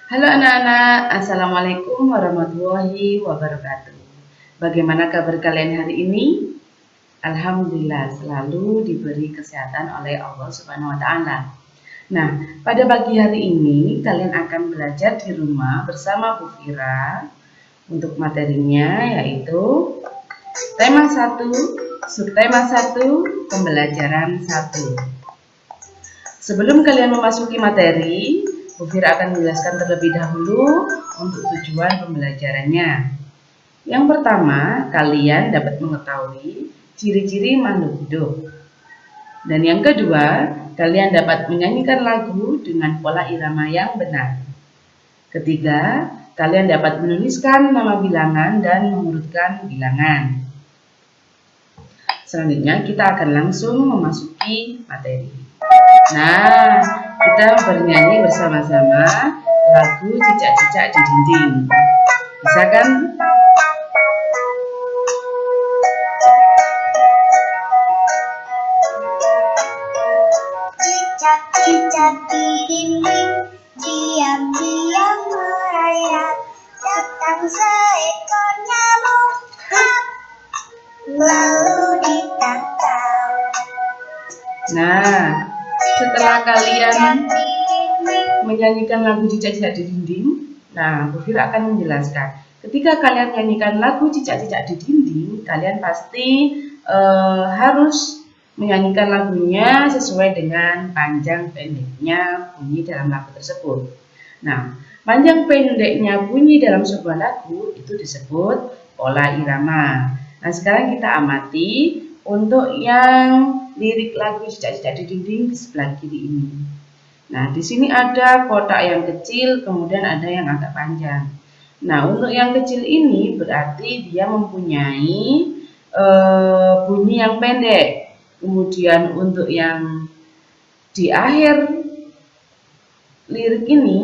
Halo anak-anak, Assalamualaikum warahmatullahi wabarakatuh. Bagaimana kabar kalian hari ini? Alhamdulillah selalu diberi kesehatan oleh Allah Subhanahu wa Ta'ala. Nah, pada pagi hari ini kalian akan belajar di rumah bersama Bu Fira. Untuk materinya yaitu tema 1, subtema 1, pembelajaran 1. Sebelum kalian memasuki materi, Bu Fira akan menjelaskan terlebih dahulu untuk tujuan pembelajarannya. Yang pertama, kalian dapat mengetahui ciri-ciri makhluk hidup. Dan yang kedua, kalian dapat menyanyikan lagu dengan pola irama yang benar. Ketiga, kalian dapat menuliskan nama bilangan dan mengurutkan bilangan. Selanjutnya, kita akan langsung memasuki materi. Nah, kita bernyanyi bersama-sama lagu Cicak-Cicak di Dinding. Bisa kan? Cicak-cicak di dinding, diam-diam merayap. Datang seekor nyamuk, lalu ditangkap. Nah, setelah kalian menyanyikan lagu Cicak-Cicak di Dinding, nah Bu Fira akan menjelaskan. Ketika kalian menyanyikan lagu Cicak-Cicak di Dinding, kalian pasti harus menyanyikan lagunya sesuai dengan panjang pendeknya bunyi dalam lagu tersebut. Nah, panjang pendeknya bunyi dalam sebuah lagu itu disebut pola irama. Nah, sekarang kita amati untuk yang lirik lagu Cicak-Cicak di Dinding di sebelah kiri ini. Nah, di sini ada kotak yang kecil, kemudian ada yang agak panjang. Nah, untuk yang kecil ini berarti dia mempunyai bunyi yang pendek. Kemudian untuk yang di akhir lirik ini,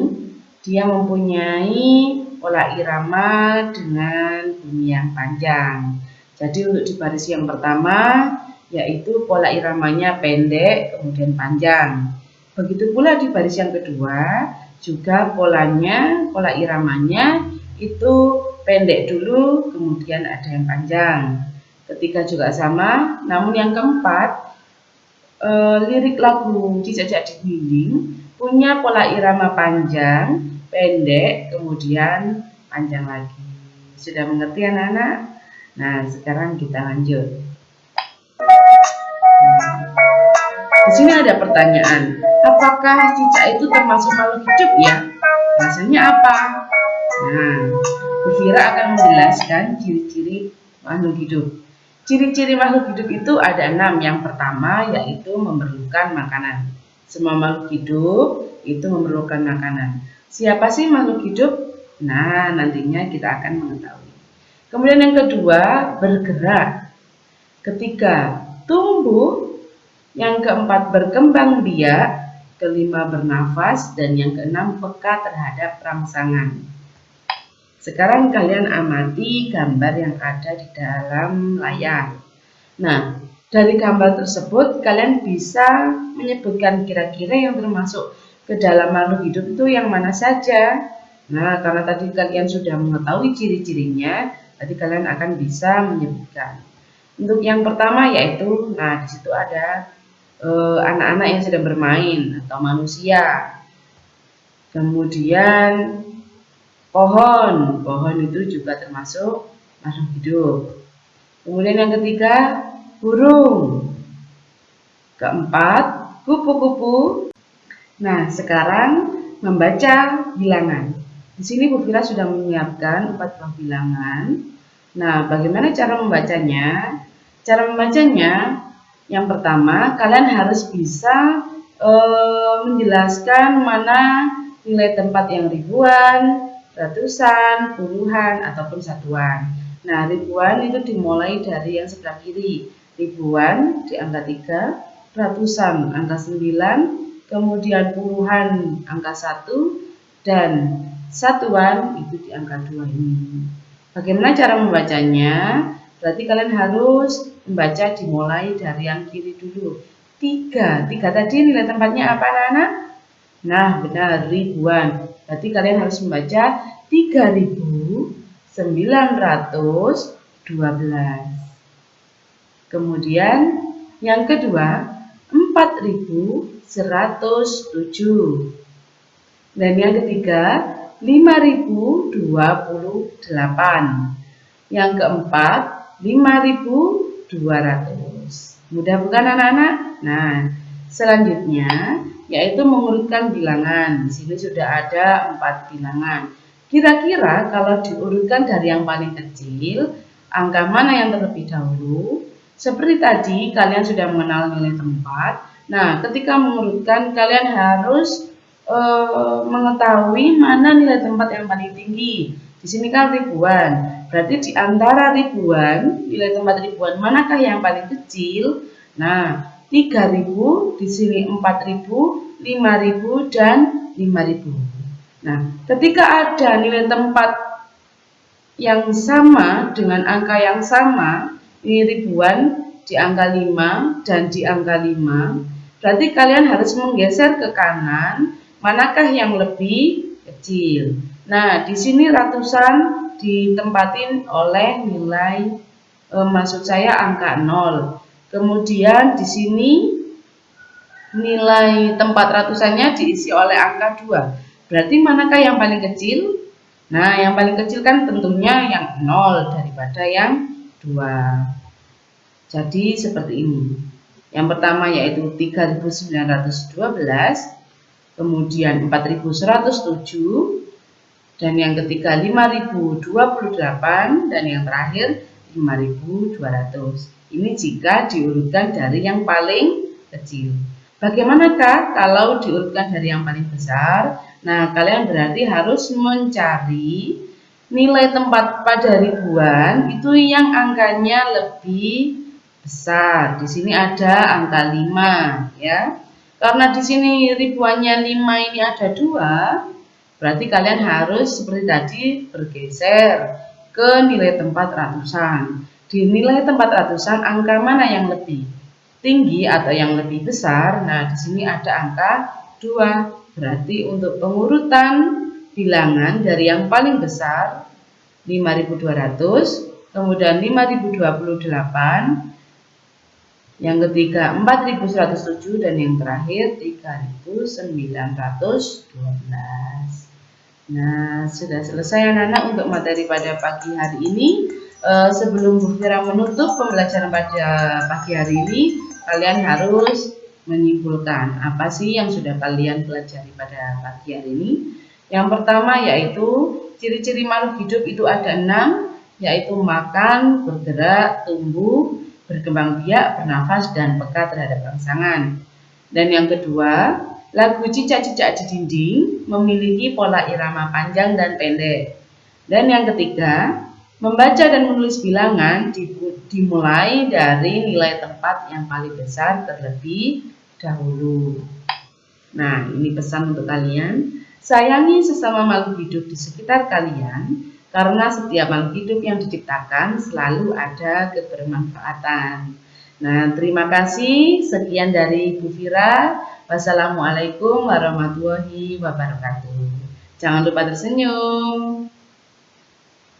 dia mempunyai pola irama dengan bunyi yang panjang. Jadi untuk di baris yang pertama, yaitu pola iramanya pendek, kemudian panjang. Begitu pula di baris yang kedua, juga pola iramanya itu pendek dulu, kemudian ada yang panjang. Ketiga juga sama, namun yang keempat, lirik lagu Cicak-Cicak di Dinding punya pola irama panjang, pendek, kemudian panjang lagi. Sudah mengerti anak-anak? Nah, sekarang kita lanjut. Di sini ada pertanyaan, apakah cicak itu termasuk makhluk hidup ya? Rasanya apa? Nah, Bu Fira akan menjelaskan ciri-ciri makhluk hidup. Ciri-ciri makhluk hidup itu ada 6. Yang pertama yaitu memerlukan makanan. Semua makhluk hidup itu memerlukan makanan. Siapa sih makhluk hidup? Nah, nantinya kita akan mengetahui. Kemudian yang kedua, bergerak. Ketiga, tumbuh. Yang keempat, berkembang biak. Kelima, bernafas. Dan yang keenam, peka terhadap rangsangan. Sekarang kalian amati gambar yang ada di dalam layar. Nah, dari gambar tersebut kalian bisa menyebutkan kira-kira yang termasuk ke dalam makhluk hidup itu yang mana saja. Nah, karena tadi kalian sudah mengetahui ciri-cirinya, jadi kalian akan bisa menyebutkan. Untuk yang pertama yaitu, nah di situ ada anak-anak yang sedang bermain atau manusia. Kemudian pohon itu juga termasuk makhluk hidup. Kemudian yang ketiga, burung. Keempat, kupu-kupu. Nah, sekarang membaca bilangan. Di sini Bu Fira sudah menyiapkan 4 buah bilangan. Nah, bagaimana cara membacanya? Cara membacanya, yang pertama, kalian harus bisa menjelaskan mana nilai tempat yang ribuan, ratusan, puluhan, ataupun satuan. Nah, ribuan itu dimulai dari yang sebelah kiri. Ribuan di angka 3, ratusan angka 9, kemudian puluhan angka 1, dan satuan itu di angka 2 ini. Bagaimana cara membacanya? Berarti kalian harus membaca dimulai dari yang kiri dulu. 3 tadi nilai tempatnya apa anak-anak? Nah, benar, ribuan. Berarti kalian harus membaca 3.912. Kemudian yang kedua 4.107. Dan yang ketiga 5.028. Yang keempat 5.200. Mudah bukan anak-anak? Nah, selanjutnya yaitu mengurutkan bilangan. Di sini sudah ada 4 bilangan. Kira-kira kalau diurutkan dari yang paling kecil, angka mana yang terlebih dahulu? Seperti tadi, kalian sudah mengenal nilai tempat. Nah, ketika mengurutkan, kalian harus mengetahui mana nilai tempat yang paling tinggi. Di sini kan ribuan. Berarti di antara ribuan, nilai tempat ribuan manakah yang paling kecil? Nah, 3.000, di sini 4.000, 5.000 dan 5.000. Nah, ketika ada nilai tempat yang sama dengan angka yang sama, ini ribuan di angka 5 dan di angka 5, berarti kalian harus menggeser ke kanan, manakah yang lebih kecil. Nah, di sini ratusan ditempatin oleh nilai, maksud saya angka 0. Kemudian di sini nilai tempat ratusannya diisi oleh angka 2. Berarti manakah yang paling kecil? Nah, yang paling kecil kan tentunya yang 0 daripada yang 2. Jadi seperti ini. Yang pertama yaitu 3.912, kemudian 4.107, dan yang ketiga 5.028, dan yang terakhir 5.200. Ini jika diurutkan dari yang paling kecil. Bagaimanakah kalau diurutkan dari yang paling besar? Nah, kalian berarti harus mencari nilai tempat pada ribuan itu yang angkanya lebih besar. Di sini ada angka 5 ya. Karena di sini ribuannya 5 ini ada 2, berarti kalian harus seperti tadi bergeser ke nilai tempat ratusan. Di nilai tempat ratusan angka mana yang lebih tinggi atau yang lebih besar? Nah, di sini ada angka 2. Berarti untuk pengurutan bilangan dari yang paling besar 5.200, kemudian 5.028, yang ketiga 4.107, dan yang terakhir 3.912. Nah, sudah selesai anak-anak untuk materi pada pagi hari ini. Sebelum Bu Fira menutup pembelajaran pada pagi hari ini, kalian harus menyimpulkan apa sih yang sudah kalian pelajari pada pagi hari ini. Yang pertama yaitu ciri-ciri makhluk hidup itu ada 6, yaitu makan, bergerak, tumbuh, berkembang biak, bernafas, dan peka terhadap rangsangan. Dan yang kedua, lagu cicak-cicak di dinding memiliki pola irama panjang dan pendek. Dan yang ketiga, membaca dan menulis bilangan dimulai dari nilai tempat yang paling besar terlebih dahulu. Nah, ini pesan untuk kalian. Sayangi sesama makhluk hidup di sekitar kalian, karena setiap makhluk hidup yang diciptakan selalu ada kebermanfaatan. Nah, terima kasih. Sekian dari Bu Fira. Wassalamualaikum warahmatullahi wabarakatuh. Jangan lupa tersenyum.